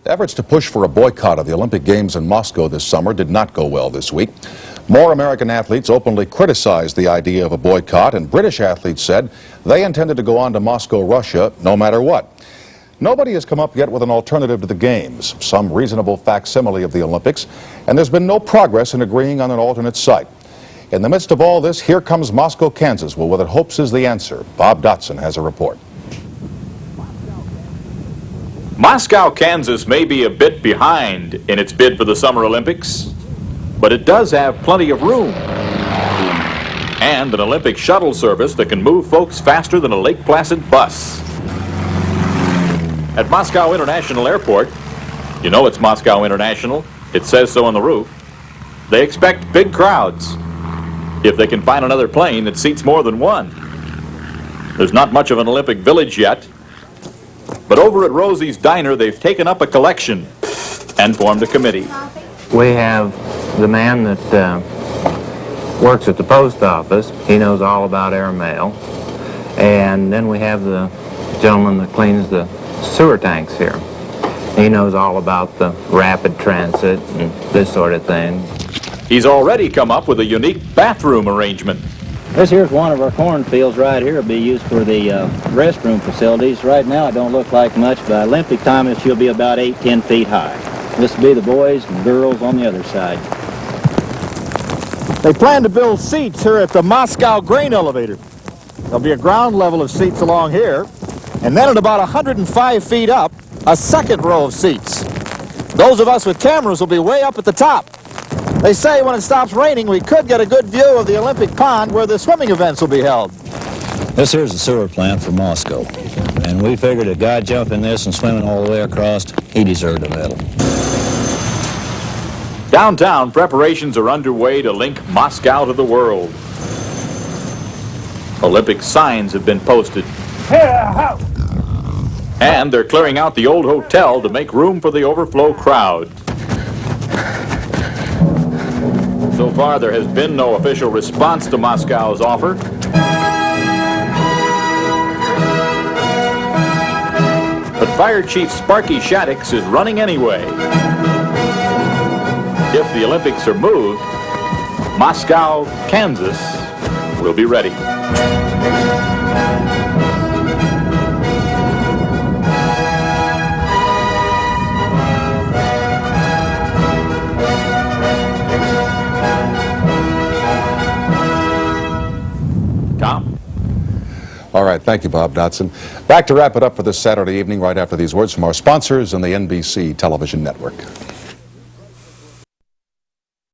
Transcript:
Efforts to push for a boycott of the Olympic Games in Moscow this summer did not go well this week. More American athletes openly criticized the idea of a boycott, and British athletes said they intended to go on to Moscow, Russia, no matter what. Nobody has come up yet with an alternative to the Games, some reasonable facsimile of the Olympics, and there's been no progress in agreeing on an alternate site. In the midst of all this, here comes Moscow, Kansas, with what it hopes is the answer. Bob Dotson has a report. Moscow, Kansas may be a bit behind in its bid for the Summer Olympics, but it does have plenty of room and an Olympic shuttle service that can move folks faster than a Lake Placid bus. At Moscow International Airport, you know it's Moscow International, it says so on the roof, they expect big crowds if they can find another plane that seats more than one. There's not much of an Olympic village yet, but over at Rosie's Diner, they've taken up a collection and formed a committee. We have the man that works at the post office. He knows all about airmail. And then we have the gentleman that cleans the sewer tanks here. He knows all about the rapid transit and this sort of thing. He's already come up with a unique bathroom arrangement. This here's one of our cornfields right here. It'll be used for the restroom facilities. Right now it don't look like much, but Olympic time it should be about 8-10 feet high. This will be the boys and girls on the other side. They plan to build seats here at the Moscow grain elevator. There'll be a ground level of seats along here, and then at about 105 feet up, a second row of seats. Those of us with cameras will be way up at the top. They say when it stops raining, we could get a good view of the Olympic pond where the swimming events will be held. This here's the sewer plant for Moscow, and we figured a guy jumping this and swimming all the way across, he deserved a medal. Downtown, preparations are underway to link Moscow to the world. Olympic signs have been posted. And they're clearing out the old hotel to make room for the overflow crowd. So far, there has been no official response to Moscow's offer. But Fire Chief Sparky Shaddix is running anyway. If the Olympics are moved, Moscow, Kansas will be ready. Tom? All right, thank you, Bob Dotson. Back to wrap it up for this Saturday evening right after these words from our sponsors and the NBC television network.